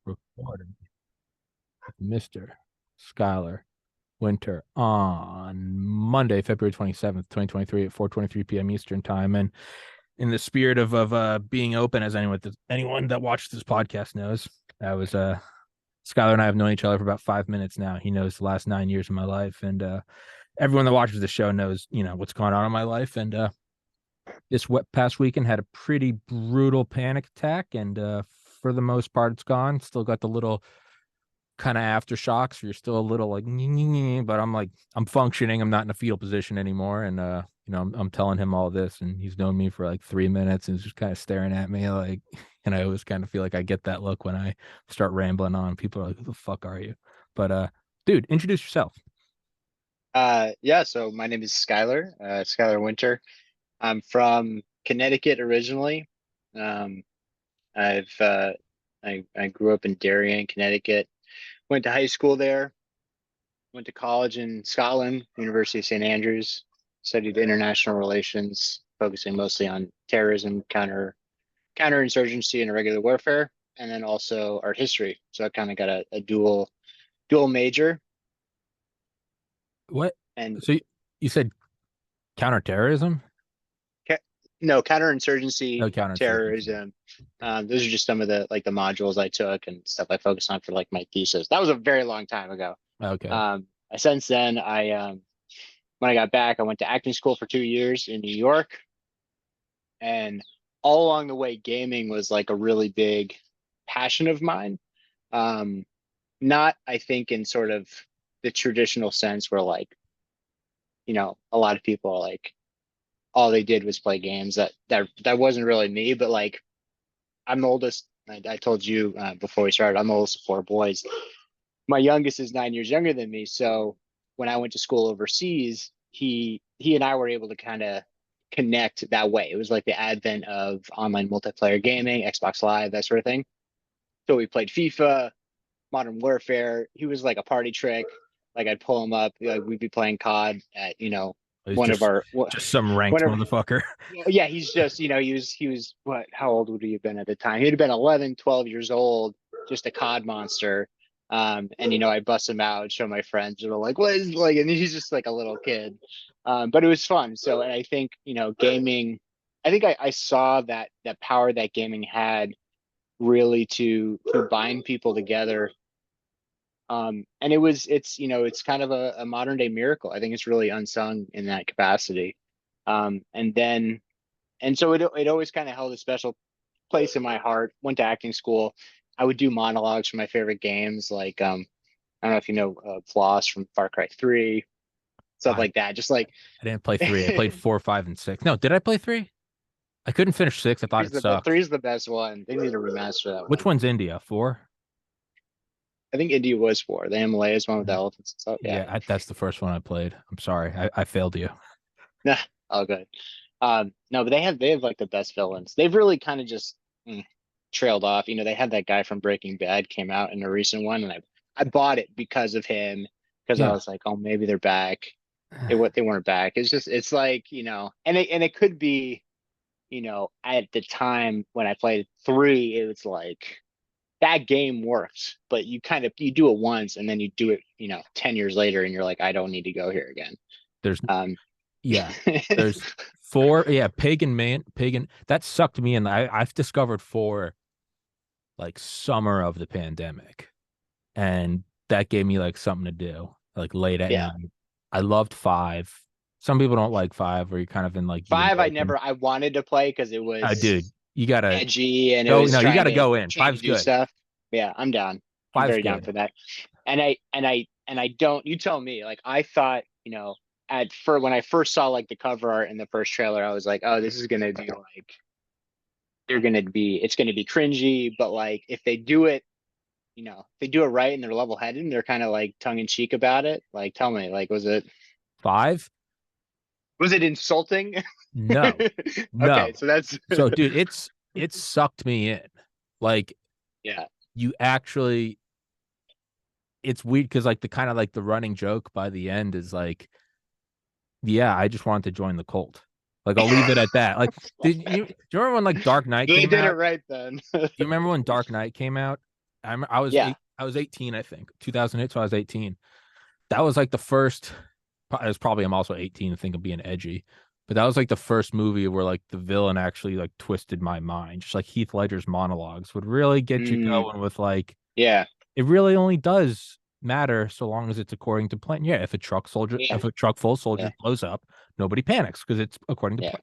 Recording with Mr. Schuyler Winter on Monday, February 27th, 2023 at 4:23 p.m. Eastern time. And in the spirit of being open, as anyone that watches this podcast knows, I was Schuyler and I have known each other for about 5 minutes now. He knows the last 9 years of my life, and everyone that watches the show knows, what's going on in my life. And this past weekend had a pretty brutal panic attack, and for the most part, it's gone. Still got the little kind of aftershocks. You're still a little like, but I'm functioning. I'm not in a fetal position anymore, and I'm telling him all this, and he's known me for like 3 minutes, and he's just kind of staring at me like, and I always kind of feel like I get that look when I start rambling on. People are like, "Who the fuck are you?" But dude, introduce yourself. Yeah, so my name is Schuyler, Schuyler Winter. I'm from Connecticut originally. Um, I've I grew up in Darien, Connecticut. Went to high school there. Went to college in Scotland, University of St. Andrews. Studied international relations, focusing mostly on terrorism, counterinsurgency, and irregular warfare, and then also art history. So I kind of got a dual major. What? And So you said counterterrorism? ca- no, counterinsurgency, No, counterinsurgency. terrorism. Those are just some of the modules I took and stuff I focused on for like my thesis. That was a very long time ago. Okay. Since then, when I got back, I went to acting school for 2 years in New York, and all along the way, gaming was like a really big passion of mine. Um, Not, I think, in sort of the traditional sense where like, a lot of people are like all they did was play games. That wasn't really me, but like I'm the oldest. I told you before we started, I'm the oldest of four boys. My youngest is 9 years younger than me. So when I went to school overseas, he and I were able to kind of connect that way. It was like the advent of online multiplayer gaming, Xbox Live, that sort of thing. So we played FIFA, Modern Warfare. He was like a party trick. Like I'd pull him up, like we'd be playing COD at, He's one of our just some ranked one of motherfucker. yeah, he's just, he was what, how old would he have been at the time? He'd have been 11, 12 years old, just a COD monster. And I bust him out, show my friends, and they're like, what is, like, and he's just like a little kid. But it was fun. So, and I think, gaming, I think I saw that power that gaming had really to bind people together. And it's kind of a modern day miracle. I think it's really unsung in that capacity. And so it always kind of held a special place in my heart. Went to acting school. I would do monologues for my favorite games, like I don't know if you know Floss from Far Cry 3, stuff I, like that. Just like I didn't play three. I played 4, 5, and 6. No, did I play three? I couldn't finish 6. I thought it three sucked. is the best one. They need to remaster that Which one. one's India? 4? I think India was 4. The Himalayas one with the elephants and stuff. Yeah, Yeah, that's the first one I played. I'm sorry. I failed you. nah, all good. No, but they have like the best villains. They've really kind of just trailed off. They had that guy from Breaking Bad came out in a recent one, and I bought it because of him, because I Yeah. was like, oh, maybe they're back. They weren't back. It's like, and it could be, at the time when I played 3, it was like that game works, but you do it once and then you do it, 10 years later, and you're like, I don't need to go here again. There's Um, yeah. There's 4. Yeah, pagan. That sucked me in. I've discovered 4 like summer of the pandemic, and that gave me like something to do like late at yeah. night. I loved 5. Some people don't like 5, where you're kind of in like the 5, American. I wanted to play because it Dude, was you gotta edgy and it go. was No, you trying gotta to go in. trying to Five's do good. stuff. Yeah, I'm down. I'm Five's very down good. for that. And I don't, you tell me, like I thought, when I first saw like the cover art in the first trailer, I was like, oh, this is gonna be like it's gonna be cringy, but like if they do it, if they do it right and they're level headed and they're kind of like tongue in cheek about it, like tell me, like Five? was it insulting? No, Okay, no. so that's So, dude, it sucked me in. Like yeah. you actually, it's weird because like the kind of like the running joke by the end is like, yeah, I just wanted to join the cult. Like I'll leave it at that. Like, do you remember when like Dark Knight They came did it out? right then. Do you remember when Dark Knight came out? I was Yeah. eight. I was 18, I think, 2008. So I was 18. That was like the first. It was probably I'm also 18 and think of being edgy, but that was like the first movie where like the villain actually like twisted my mind. Just like Heath Ledger's monologues would really get you Mm, going with like yeah. it really only does matter so long as it's according to plan. Yeah, Yeah. if a truck full of Yeah. soldiers blows up, nobody panics because it's according to Yeah. plan.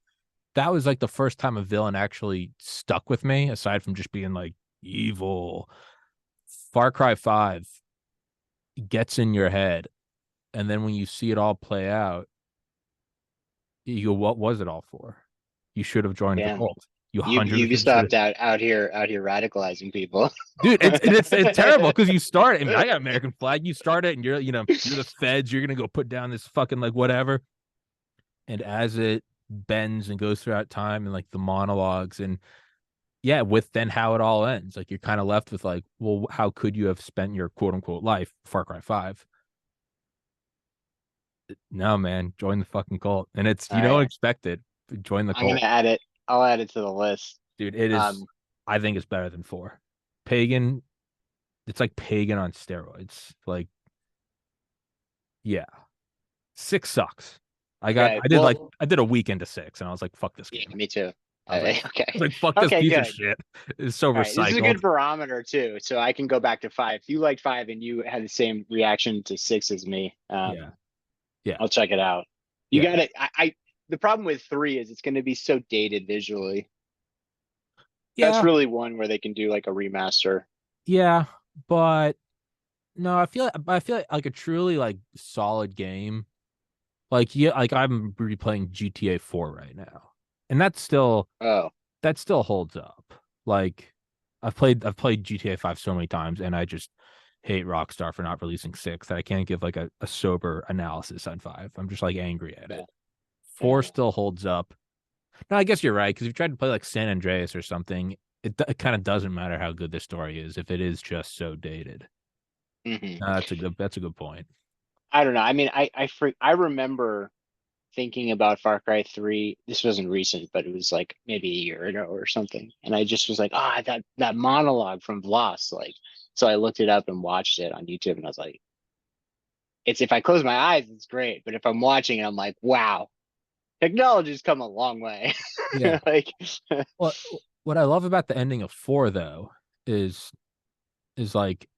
That was like the first time a villain actually stuck with me, aside from just being like evil. Far Cry 5 gets in your head, and then when you see it all play out, you go, what was it all for? You should have joined the Damn. cult. You 100% should have. Ubisoft out here radicalizing people. Dude, it's terrible because you start. I mean, I got American flag. You start it, and you're the feds. You're gonna go put down this fucking like whatever. And as it bends and goes throughout time, and like the monologues, and yeah, with then how it all ends, like you're kind of left with like, well, how could you have spent your quote unquote life? Far Cry 5. No, man, join the fucking cult, and it's All you don't right. expect it. Join the I'm gonna cult, add it. I'll add it to the list. dude. It is. Um, I think it's better than 4. Pagan. It's like Pagan on steroids. Like, yeah, 6 sucks. okay. Well, I did a week into 6, and I was like, fuck this yeah, game. me too. I was like, Okay. fuck this Okay, piece of good. shit. It's so All right. This is a recycled. good barometer too. So I can go back to 5. If you liked 5 and you had the same reaction to 6 as me, Yeah, yeah, I'll check it out. You yeah, got it. The problem with 3 is it's going to be so dated visually. That's yeah, really one where they can do like a remaster. yeah. But no, I feel like a truly like solid game. Like yeah, like I'm replaying GTA 4 right now, and Oh, that still holds up. Like I've played GTA 5 so many times, and I just hate Rockstar for not releasing 6 that I can't give like a sober analysis on 5. I'm just like angry at yeah, it. 4 yeah. still holds up. No, I guess you're right because if you tried to play like San Andreas or something, it kind of doesn't matter how good the story is if it is just so dated. Hmm. That's a good point. I don't know. I mean, I remember thinking about Far Cry 3. This wasn't recent, but it was like maybe a year ago or something. And I just was like, that monologue from Vlos, like, so I looked it up and watched it on YouTube and I was like, it's if I close my eyes, it's great. But if I'm watching it, I'm like, wow, technology's come a long way. Yeah. Like, What what I love about the ending of 4 though is like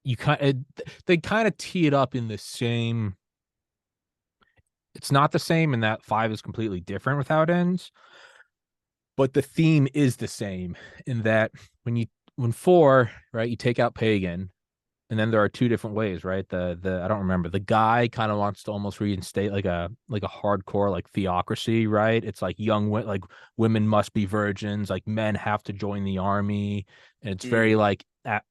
you they kind of tee it up in the same. It's not the same in that 5 is completely different with how it ends, but the theme is the same in that when 4, right, you take out Pagan, and then there are 2 different ways, right? The I don't remember. The guy kind of wants to almost reinstate like a hardcore like theocracy, right? It's like like women must be virgins, like men have to join the army, and it's very mm, like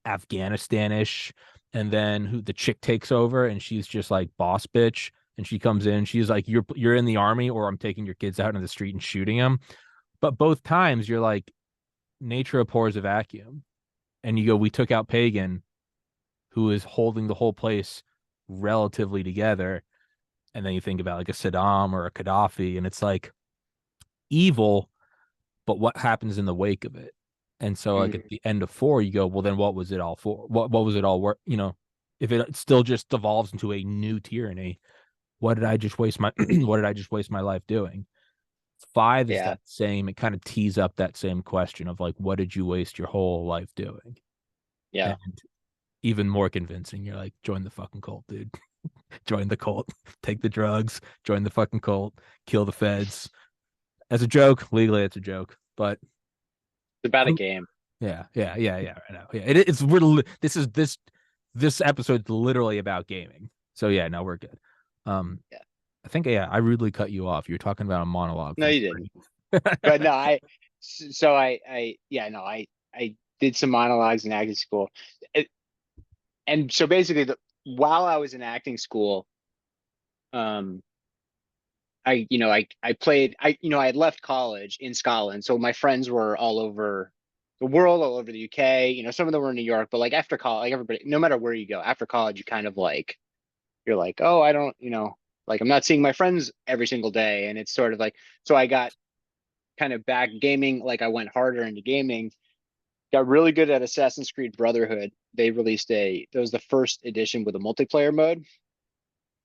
Afghanistan-ish. And then the chick takes over, and she's just like boss bitch, and she comes in, she's like, you're in the army, or I'm taking your kids out in the street and shooting them. But both times you're like, nature abhors a vacuum, and you go, we took out Pagan, who is holding the whole place relatively together. And then you think about like a Saddam or a Gaddafi, and it's like evil, but what happens in the wake of it? And so, like at mm, the end of 4, you go, well, then what was it all for? What was it all work? If it still just devolves into a new tyranny, what did I just waste my what did I just waste my life doing? 5 is yeah, that same. It kind of tees up that same question of like, what did you waste your whole life doing? yeah. And even more convincing, you're like, join the fucking cult, dude. Join the cult, take the drugs, join the fucking cult, kill the feds. As a joke, legally it's a joke, but It's about a game. yeah. I know. Yeah, it's we're this episode's literally about gaming. So yeah, no, we're good. Um, Yeah. I think yeah, I rudely cut you off. You're talking about a monologue No, from you 3. didn't. But no, so yeah, no, I did some monologues in acting school. It, and so basically while I was in acting school, um, I played, I had left college in Scotland. So my friends were all over the world, all over the UK, some of them were in New York, but like after college, like everybody, no matter where you go, after college, you kind of like, you're like, oh, I don't, like I'm not seeing my friends every single day. And it's sort of like, so I got kind of back gaming, like I went harder into gaming, got really good at Assassin's Creed Brotherhood. They released it was the first edition with a multiplayer mode,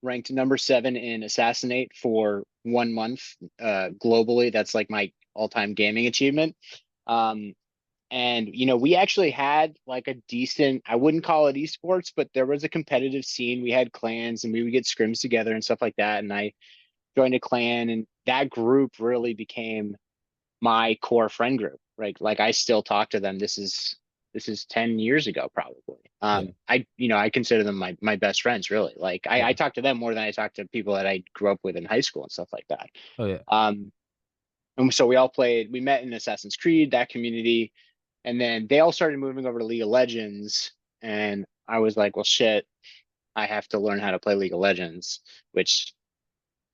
ranked number 7 in Assassinate for 1 month globally. That's like my all-time gaming achievement. Um, and we actually had like a decent, I wouldn't call it esports, but there was a competitive scene. We had clans and we would get scrims together and stuff like that. And I joined a clan, and that group really became my core friend group. Right. Like I still talk to them. This is 10 years ago, probably. Yeah. I consider them my best friends, really. Like I Yeah. talk to them more than I talk to people that I grew up with in high school and stuff like that. Oh yeah. Um, and so we met in Assassin's Creed, that community, and then they all started moving over to League of Legends. And I was like, well, shit, I have to learn how to play League of Legends, which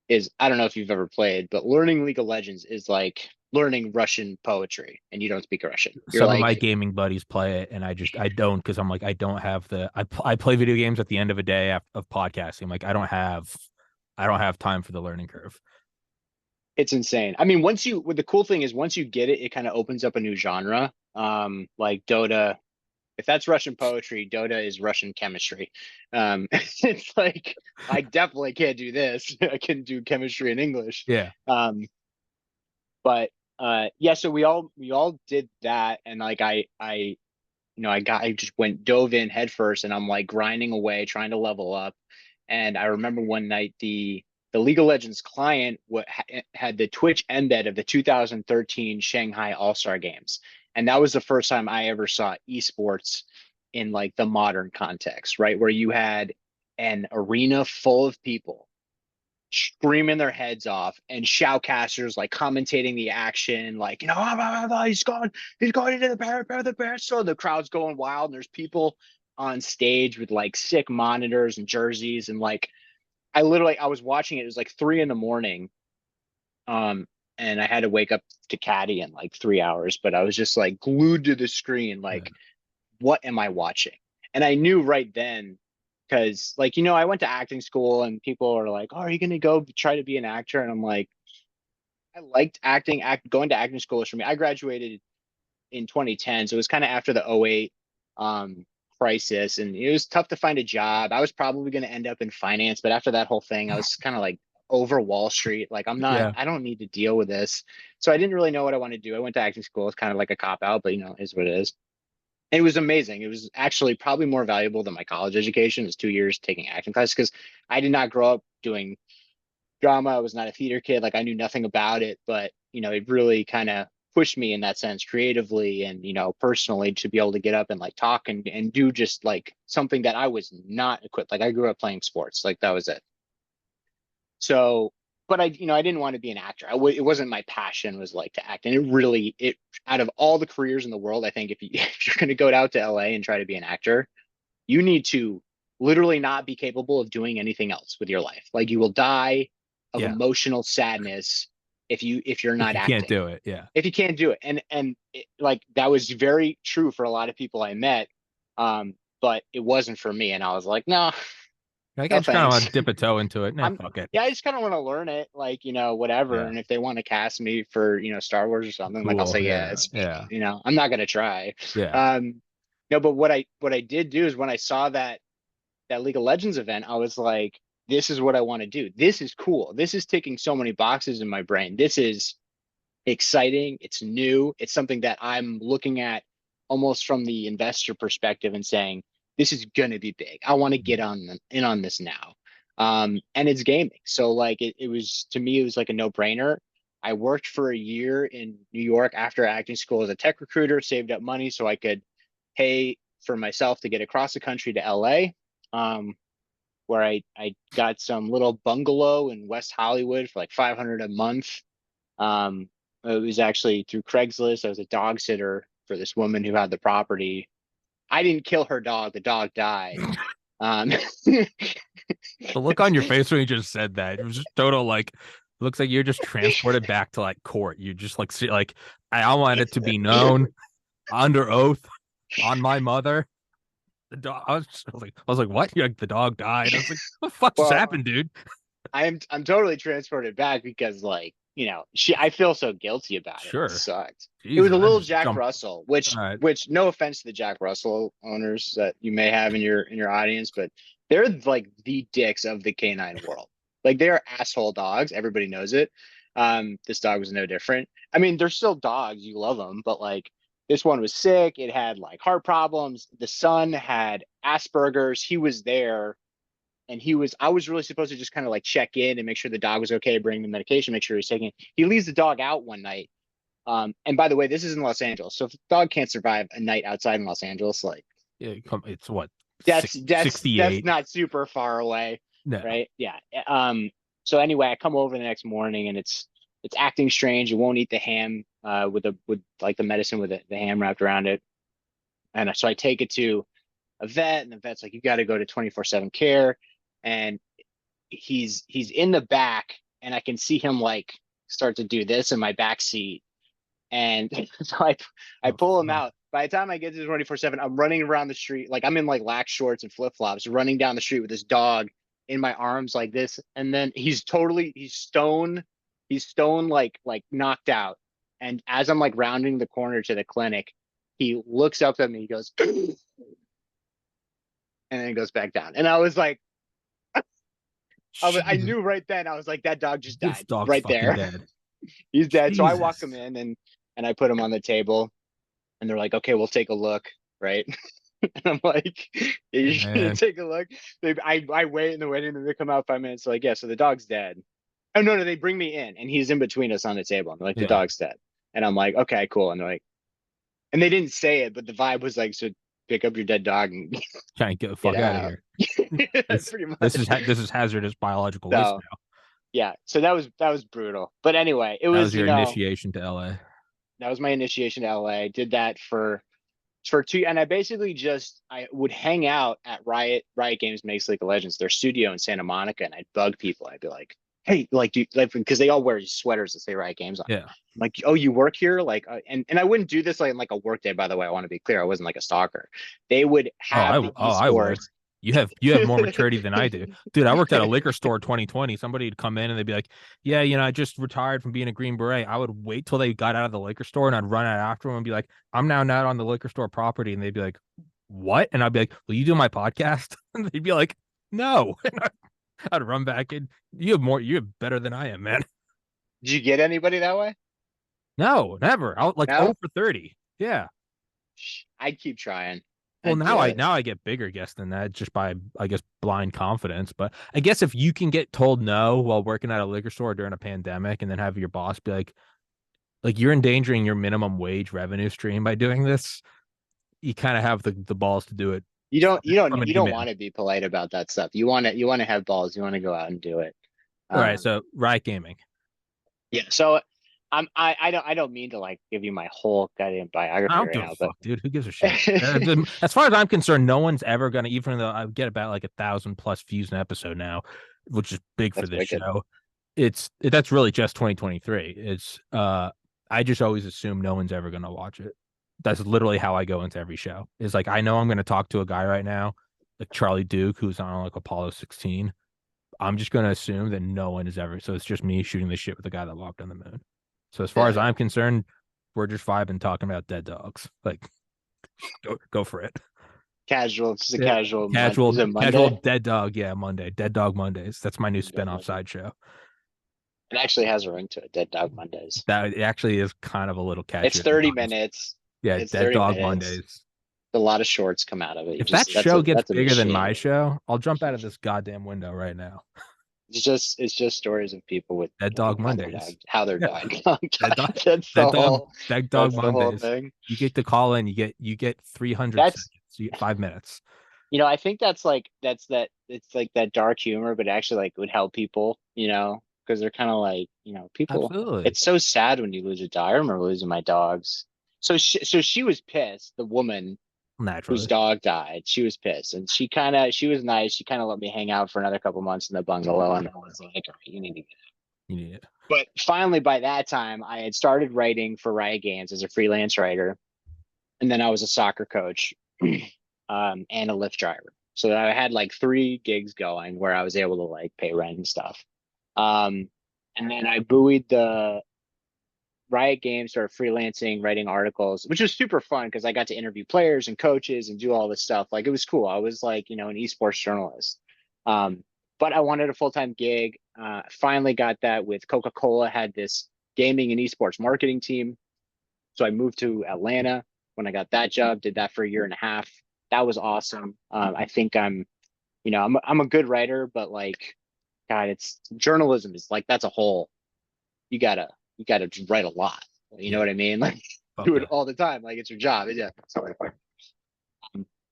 is, I don't know if you've ever played, but learning League of Legends is like learning Russian poetry, and you don't speak Russian. You're Some of my like, gaming buddies play it, and I don't, because I'm like, I don't have I play video games at the end of a day of podcasting. Like I don't have time for the learning curve. it's insane. I mean, the cool thing is once you get it, it kind of opens up a new genre. Like Dota, if that's Russian poetry, Dota is Russian chemistry. It's like I definitely can't do this. I can do chemistry in English. Yeah. But yeah, so we all did that, and like I just dove in headfirst, and I'm like grinding away, trying to level up. And I remember one night the League of Legends client had the Twitch embed of the 2013 Shanghai All-Star Games, and that was the first time I ever saw esports in like the modern context, right? Where you had an arena full of people screaming their heads off, and shoutcasters like commentating the action, like, he's going into the bear. So the crowd's going wild, and there's people on stage with like sick monitors and jerseys, and like I was watching it. It was like 3 a.m. And I had to wake up to caddy in like 3 hours, but I was just like glued to the screen, Yeah. like, what am I watching? And I knew right then, because like I went to acting school, and people are like, "Oh, are you gonna go try to be an actor?" And I'm like, I liked acting. Going to acting school was for me. I graduated in 2010, so it was kind of after the '08 um, crisis, and it was tough to find a job. I was probably going to end up in finance, but after that whole thing, I was kind of like over Wall Street. Like Yeah. I don't need to deal with this. So I didn't really know what I wanted to do. I went to acting school. It's kind of like a cop out, but is what it is. It was amazing. It was actually probably more valuable than my college education. It was 2 years taking acting classes, because I did not grow up doing drama. I was not a theater kid. Like I knew nothing about it, but it really kind of pushed me in that sense creatively and personally, to be able to get up and like talk and do just like something that I was not equipped. Like I grew up playing sports. Like that was it. So, but I didn't want to be an actor. It wasn't my passion, was like to act. And it out of all the careers in the world, I think if you're going to go out to LA and try to be an actor, you need to literally not be capable of doing anything else with your life. Like you will die of Yeah. emotional sadness if you're If not you can't acting. do it, yeah. If you can't do it, and like that was very true for a lot of people I met, but it wasn't for me, and I was like, no, Like I no just kind of want thanks. to dip a toe into it. Nah, I'm fuck it. Yeah, I just kind of want to learn it, like whatever. Yeah. And if they want to cast me for Star Wars or something, like I'll Cool. say yeah. Yeah. It's Yeah. I'm not gonna try. Yeah. Um, no, but what I did do is when I saw that League of Legends event, I was like, this is what I want to do. This is cool. This is ticking so many boxes in my brain. This is exciting. It's new. It's something that I'm looking at almost from the investor perspective and saying, this is going to be big. I want to get in on this now. And it's gaming. So like it was, to me, it was like a no brainer. I worked for a year in New York after acting school as a tech recruiter, saved up money so I could pay for myself to get across the country to LA. Where I got some little bungalow in West Hollywood for like 500 a month. It was actually through Craigslist. I was a dog sitter for this woman who had the property. I didn't kill her dog. The dog died. Um, The look on your face when you just said that, it was just total like, looks like you're just transported back to like court. You just like see, like I want it to be known under oath on my mother. The dog. I was like, what? You're like the dog died. I was like, what the fuck just well, happened, dude? I'm totally transported back because like I feel so guilty about it. It Sure. sucked. It was Jesus, a I little just Jack jumped. Russell, All right. which no offense to the Jack Russell owners that you may have in your audience, but they're like the dicks of the canine world. Like they are asshole dogs. Everybody knows it. This dog was no different. I mean, they're still dogs. You love them, but like this one was sick. It had like heart problems. The son had Asperger's. He was there and I was really supposed to just kind of like check in and make sure the dog was okay, bring the medication, make sure he's taking it. He leaves the dog out one night. And by the way, this is in Los Angeles. So if the dog can't survive a night outside in Los Angeles, like Yeah, it's what, that's 68? not super far away, No. right? Yeah. So anyway, I come over the next morning and it's acting strange. It won't eat the ham with like the medicine with the ham wrapped around it. And so I take it to a vet, and the vet's like, you got to go to 24/7 care. And he's in the back, and I can see him like start to do this in my back seat. And so I Oh, pull him fuck. out. By the time I get to 24/7, I'm running around the street like I'm in like lax shorts and flip flops, running down the street with this dog in my arms like this. And then he's stone like knocked out. And as I'm like rounding the corner to the clinic, he looks up at me. He goes, and then he goes back down. And I was like, I Jesus, knew right then. I was like, that dog just this died dog's right fucking there. dead. He's dead. So I walk him Jesus. in and I put him on the table, and they're like, okay, we'll take a look, right? And I'm like, yeah, Hey, you gonna man. take a look? I wait in the waiting room. They come out 5 minutes. Like, yeah, so the dog's dead. Oh no, they bring me in, and he's in between us on the table. And they're like, the Yeah. dog's dead. And I'm like, okay, cool. And they're like, and they didn't say it, but the vibe was like, so pick up your dead dog and Can't get the get fuck out of out. here. This Pretty this much. is this is hazardous biological waste So now. yeah, so that was brutal. But anyway, it That was was your initiation to LA. that was my initiation to LA. I did that for two, and I basically just I would hang out at Riot Games makes League of Legends, their studio in Santa Monica, and I'd bug people. I'd be like, hey, like, do like, because they all wear these sweaters that say Riot Games on. Yeah. I'm like, oh, you work here? Like, and I wouldn't do this like in like a work day, by the way. I want to be clear. I wasn't like a stalker. They would have the I would. esports. You have more maturity than I do. Dude, I worked at a liquor store 2020. Somebody would come in and they'd be like, yeah, I just retired from being a Green Beret. I would wait till they got out of the liquor store and I'd run out after them and be like, I'm now not on the liquor store property. And they'd be like, what? And I'd be like, will you do my podcast? And they'd be like, no. And I'd run back in. You have better than I am, man. Did you get anybody that way? No, never. I'll like No, 0 for 30. Yeah. I'd keep trying. Well, I'd do it. now I get bigger guess than that just by I guess blind confidence. But I guess if you can get told no while working at a liquor store during a pandemic and then have your boss be like you're endangering your minimum wage revenue stream by doing this, you kind of have the balls to do it You don't you don't from an you don't email. want to be polite about that stuff. You want to have balls. You want to go out and do it. All right, Um, so Riot Gaming. yeah. So I don't mean to like give you my whole goddamn I biography don't right give a now, but fuck, dude. Who gives a shit? As far as I'm concerned, no one's ever gonna, even though I get about like 1,000+ views an episode now, which is big for that's this wicked. show. That's really just 2023. I just always assume no one's ever gonna watch it. That's literally how I go into every show. Is like I know I'm gonna talk to a guy right now, like Charlie Duke, who's on like Apollo 16. I'm just gonna assume that no one is ever. So it's just me shooting the shit with the guy that walked on the moon. So as far as Yeah. I'm concerned, we're just vibing talking about dead dogs. Like go for it. Casual. It's just a Yeah. casual Is Casual it casual Monday? dead dog. Yeah, Monday. Dead Dog Mondays. That's my new Dead spinoff Monday. sideshow. It actually has a ring to it. Dead Dog Mondays. That it actually is kind of a little It's catchier than 30 Dog's. minutes. Yeah, It's Dead 30 Dog minutes. Mondays. A lot of shorts come out of it. You If that just that's a show gets that's a bigger than my machine. show, I'll jump out of this goddamn window right now. It's just stories of people with Dead Dog Mondays. how their Yeah. dog Dead Dog died. That's Dead the Dog whole Dead Dog that's the whole Mondays. thing. You get to call in, you get 300 That's seconds. You get 5 minutes. I think that's it's like that dark humor, but actually like would help people, because they're kind of like, people. Absolutely. It's so sad when you lose a dog. I remember losing my dogs. So she was pissed, the woman whose Naturally. dog died. She was pissed, and she was nice. She kind of let me hang out for another couple months in the bungalow, and I was like, all right, you need to get. You need it. But finally, by that time, I had started writing for Riot Games as a freelance writer, and then I was a soccer coach, and a Lyft driver. So I had like 3 gigs going where I was able to like pay rent and stuff. Um, And then I buoyed the Riot Games, started freelancing, writing articles, which was super fun because I got to interview players and coaches and do all this stuff. Like it was cool. I was like, an esports journalist. Um, but I wanted a full-time gig. Finally got that with Coca-Cola had this gaming and esports marketing team. So I moved to Atlanta when I got that job, did that for a year and a half. That was awesome. I think I'm a good writer, but like, God, it's journalism is like that's a whole you gotta you gotta write a lot. You know Yeah, what I mean? Like fuck do it that. all the time. Like it's your job. Yeah. Sorry.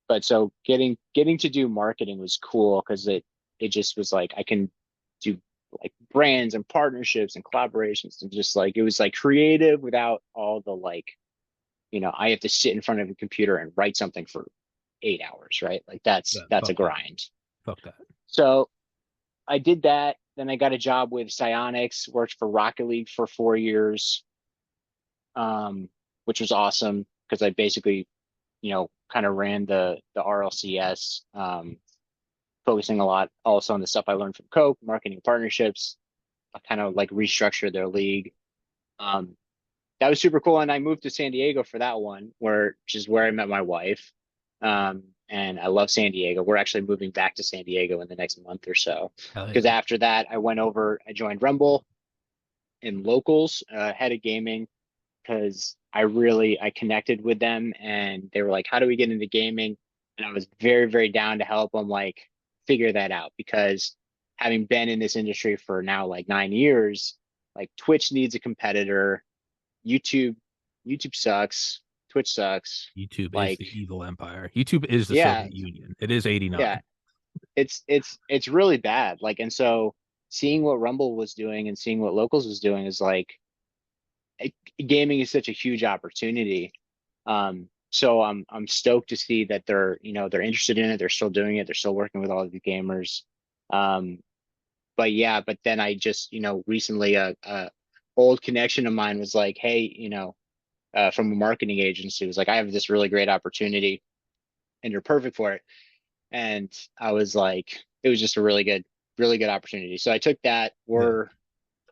But so getting to do marketing was cool because it just was like I can do like brands and partnerships and collaborations and just like it was like creative without all the like, I have to sit in front of a computer and write something for 8 hours, right? Like Yeah, that's a fuck that. grind. Fuck that. So I did that. Then I got a job with Psyonix, worked for Rocket League for 4 years, um, which was awesome because I basically, kind of ran the RLCS, focusing a lot also on the stuff I learned from Coke, marketing partnerships. I kind of like restructured their league. Um, that was super cool. And I moved to San Diego for that one, which is where I met my wife. And I love San Diego. We're actually moving back to San Diego in the next month or so. Hell Because yeah. after that, I joined Rumble in locals, head of gaming, because I connected with them and they were like, how do we get into gaming? And I was very, very down to help them like figure that out because having been in this industry for now like 9 years, like Twitch needs a competitor. YouTube, YouTube sucks. Twitch sucks. YouTube is Like, the evil empire. YouTube is the yeah, Soviet Union. It is 89. yeah, it's really bad. Like, and so seeing what Rumble was doing and seeing what Locals was doing is like gaming is such a huge opportunity. So I'm stoked to see that they're interested in it. They're still doing it. They're still working with all of the gamers. Um, but yeah, but then I just recently a old connection of mine was like, hey, from a marketing agency was like, I have this really great opportunity, and you're perfect for it. And I was like, it was just a really good opportunity. So I took that. Yeah. We're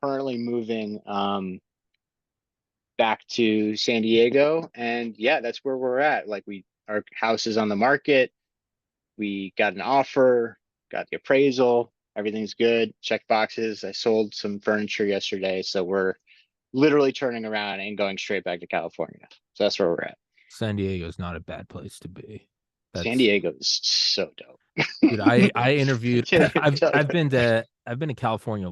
currently moving. Back to San Diego. And yeah, that's where we're at. Like our house is on the market. We got an offer, got the appraisal. Everything's good. Check boxes. I sold some furniture yesterday. So we're literally turning around and going straight back to California. So that's where we're at. San Diego is not a bad place to be. San That's Diego is so dude. dope. I interviewed. Can't even tell I've you. been to California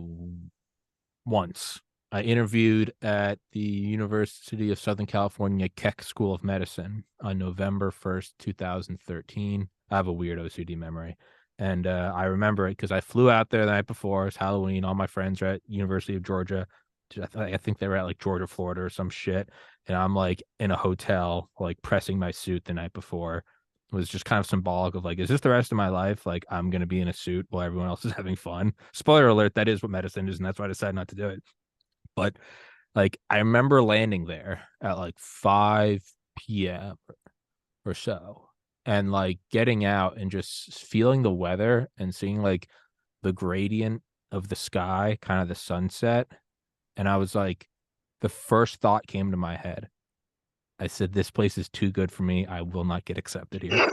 once. I interviewed at the University of Southern California Keck School of Medicine on November 1st, 2013. I have a weird OCD memory. And I remember it because I flew out there the night before. It's Halloween. All my friends are at University of Georgia. I think they were at like Georgia, Florida or some shit. And I'm like in a hotel, like pressing my suit the night before. It was just kind of symbolic of like, is this the rest of my life? Like I'm gonna be in a suit while everyone else is having fun. Spoiler alert, that is what medicine is, and that's why I decided not to do it. But like I remember landing there at like 5 p.m. or so and like getting out and just feeling the weather and seeing like the gradient of the sky, kind of the sunset. And I was like, the first thought came to my head. I said, this place is too good for me. I will not get accepted here.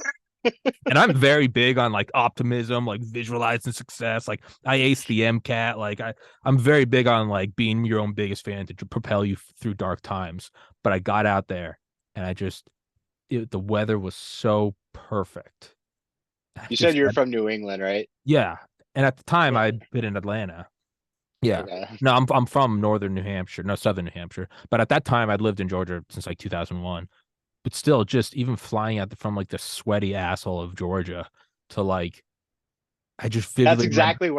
And I'm very big on like optimism, like visualizing success. Like I aced the MCAT. Like I'm very big on like being your own biggest fan to propel you through dark times. But I got out there and the weather was so perfect. I You said just you're had, from New England, right? yeah. And at the time Yeah. I'd been in Atlanta. Yeah. Okay. No, I'm from northern New Hampshire, no, southern New Hampshire. But at that time I'd lived in Georgia since like 2001. But still, just even flying out from like the sweaty asshole of Georgia to like I just That's vividly remember. exactly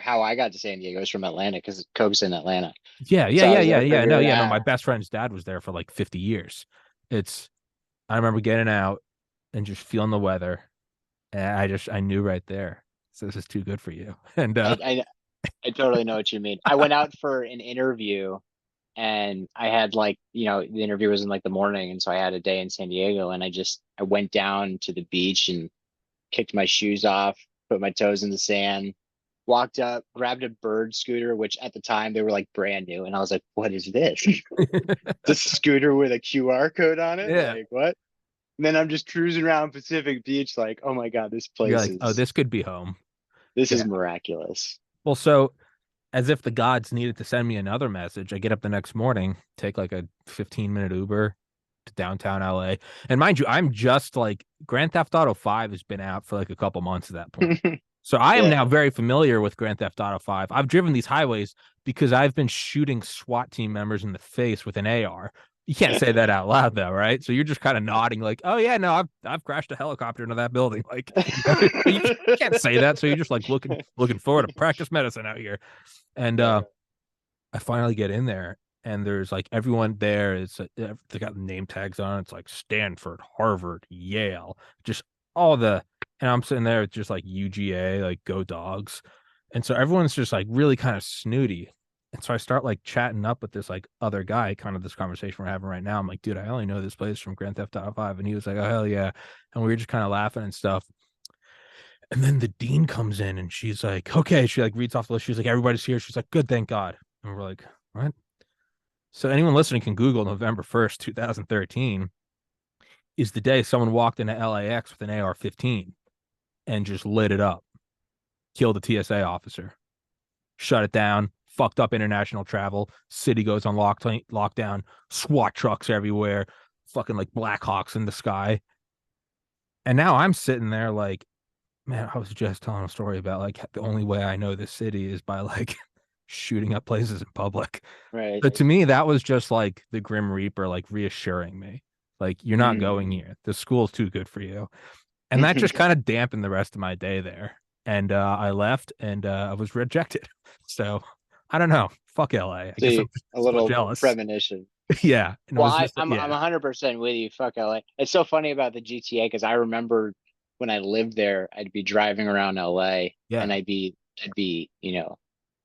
how I got to San Diego is from Atlanta because Coke's in Atlanta. Yeah, yeah, So I yeah, was yeah, there for a yeah. year No, and a yeah, no. My half. best friend's dad was there for like 50 years. It's I remember getting out and just feeling the weather, and I knew right there. So this is too good for you. And I, I I totally know what you mean. I went out for an interview and I had like, the interview was in like the morning, and so I had a day in San Diego, and I went down to the beach and kicked my shoes off, put my toes in the sand, walked up, grabbed a bird scooter, which at the time they were like brand new. And I was like, what is this? This scooter with a QR code on it? Yeah. Like, what? And then I'm just cruising around Pacific Beach, like, oh my God, this You're place like, oh, is this could be home. this Yeah. is miraculous. Well, so as if the gods needed to send me another message, I get up the next morning, take like a 15-minute Uber to downtown LA. And mind you, I'm just like Grand Theft Auto 5 has been out for like a couple months at that point. So I am Yeah. now very familiar with Grand Theft Auto 5. I've driven these highways because I've been shooting SWAT team members in the face with an AR. You can't say that out loud though, right? So you're just kind of nodding like, "Oh yeah, no, I've crashed a helicopter into that building." Like, you can't say that, so you're just like looking forward to practice medicine out here. And Yeah. I finally get in there, and there's like everyone there is they got name tags on. It's like Stanford, Harvard, Yale, just all the. And I'm sitting there, just like UGA, like go dogs. And so everyone's just like really kind of snooty. And so I start like chatting up with this like other guy, kind of this conversation we're having right now. I'm like, dude, I only know this place from Grand Theft Auto 5. And he was like, oh, hell yeah. And we were just kind of laughing and stuff. And then the dean comes in and she's like, okay. She like reads off the list. She's like, everybody's here. She's like, good, thank God. And we're like, what? So anyone listening can Google November 1st, 2013 is the day someone walked into LAX with an AR-15 and just lit it up, killed a TSA officer, shut it down, fucked up international travel. City goes on lockdown, SWAT trucks everywhere, fucking like Blackhawks in the sky. And now I'm sitting there like, man, I was just telling a story about like the only way I know this city is by like shooting up places in public. Right. But to me, that was just like the Grim Reaper, like reassuring me, like you're not Mm. going here. The school's too good for you, and that just kind of dampened the rest of my day there. And I left, and I was rejected. So I don't know. Fuck LA. I guess I'm See, a still little jealous. premonition. Yeah, and it Well, was just I'm yeah, 100% with you. Fuck LA. It's so funny about the GTA because I remember when I lived there, I'd be driving around LA yeah, and I'd be,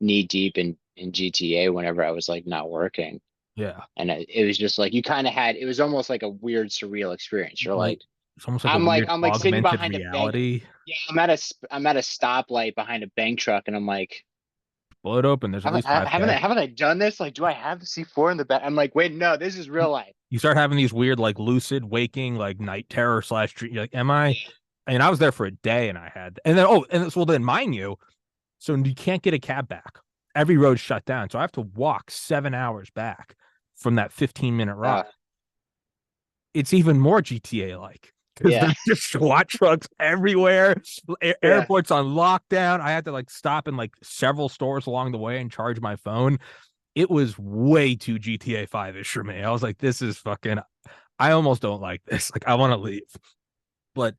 knee deep in GTA whenever I was like not working. yeah. And it was just like you kind of had it was almost like a weird surreal experience. You're Like like it's almost like a I'm like weird I'm like sitting augmented behind a bank. reality. Yeah, I'm at a stoplight behind a bank truck and I'm like Blow it open. There's at least haven't I 5K. haven't I done this? Like, do I have the C4 in the back? I'm like, wait, no, this is real life. You start having these weird, like lucid waking, like night terror slash dream. You're like, am I? Yeah. And I was there for a day, and I had, and then oh, and well, then mind you, so you can't get a cab back. Every road's shut down, so I have to walk 7 hours back from that 15-minute ride. Uh, It's even more GTA like because yeah. there's just SWAT trucks everywhere. Yeah. Airports on lockdown. I had to like stop in like several stores along the way and charge my phone. It was way too GTA 5-ish for me. I was like, this is fucking I almost don't like this. Like I want to leave. But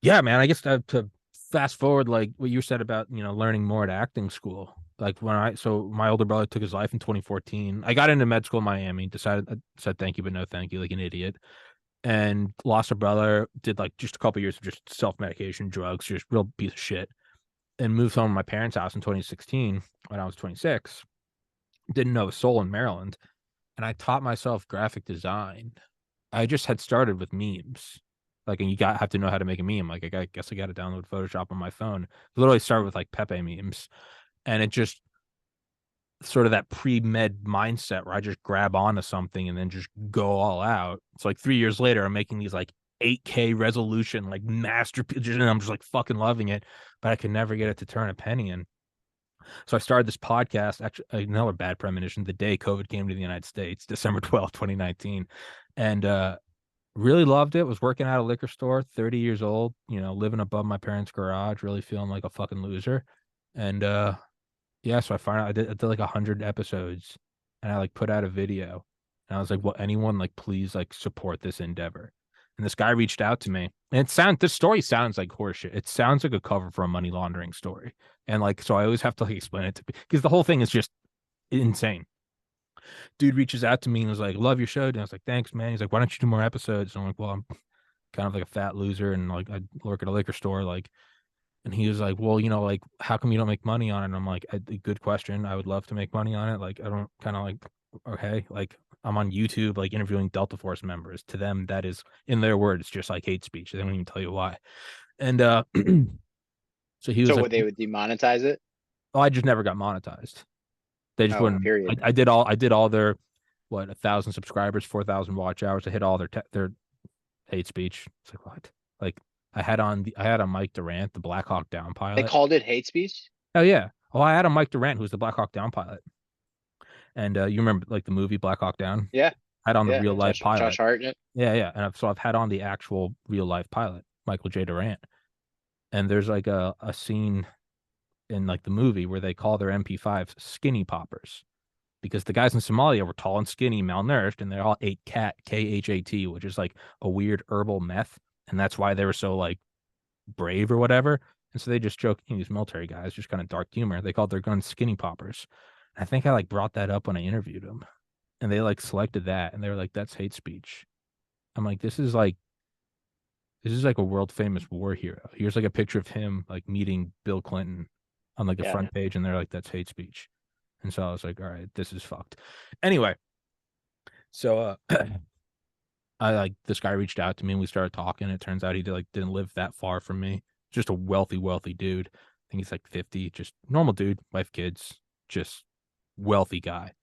yeah, man, I guess to fast forward like what you said about, learning more at acting school. Like so my older brother took his life in 2014. I got into med school in Miami, I said thank you, but no thank you, like an idiot. And lost a brother, did like just a couple years of just self-medication, drugs, just real piece of shit. And moved home to my parents' house in 2016 when I was 26. Didn't know a soul in Maryland. And I taught myself graphic design. I just had started with memes. Like, and have to know how to make a meme. Like, I guess I got to download Photoshop on my phone. Literally started with like Pepe memes, and it just sort of that pre-med mindset where I just grab onto something and then just go all out. It's like 3 years later, I'm making these like 8K resolution, like masterpieces, and I'm just like fucking loving it, but I can never get it to turn a penny in. So I started this podcast, actually another bad premonition, the day COVID came to the United States, December 12th, 2019. And really loved it. Was working at a liquor store, 30 years old, living above my parents' garage, really feeling like a fucking loser. And yeah, so I did like 100 episodes, and I like put out a video, and I was like, well, anyone like please like support this endeavor. And this guy reached out to me, and this story sounds like horseshit. It sounds like a cover for a money laundering story. And like, so I always have to like explain it to me because the whole thing is just insane. Dude reaches out to me and was like, love your show. And I was like, thanks, man. He's like, why don't you do more episodes? And I'm like, well, I'm kind of like a fat loser, and like I work at a liquor store, like. And he was like, well, like, how come you don't make money on it? And I'm like, good question. I would love to make money on it. Like, I don't kind of like, okay, like I'm on YouTube, like interviewing Delta Force members. To them, that is, in their words, just like hate speech. They don't even tell you why. And So he was So like, what, they would demonetize it? "Oh, I just never got monetized. They just Oh, wouldn't. period. I did all their what 1,000 subscribers, 4,000 watch hours. I hit all their hate speech. It's like what? Like I had on Mike Durant, the Black Hawk Down They pilot. called it hate speech? Oh yeah. Oh, I had on Mike Durant, who's the Black Hawk Down pilot. And you remember like the movie Black Hawk Down? Yeah, I had on the yeah. real life Josh pilot. Hart. Yeah. Yeah, yeah. And so I've had on the actual real life pilot, Michael J. Durant. And there's like a scene in like the movie where they call their MP5s skinny poppers because the guys in Somalia were tall and skinny, malnourished, and they all ate KHAT, which is like a weird herbal meth. And that's why they were so like brave or whatever. And so they just joke, these military guys, just kind of dark humor. They called their guns skinny poppers. I think I like brought that up when I interviewed them. And they like selected that and they were like, that's hate speech. I'm like, this is like a world famous war hero. Here's like a picture of him like meeting Bill Clinton on like the Yeah. front page, and they're like, that's hate speech. And so I was like, all right, this is fucked. Anyway, so I like this guy reached out to me and we started talking. It turns out he didn't live that far from me. Just a wealthy dude. I think he's like 50, just normal dude, wife, kids, just wealthy guy.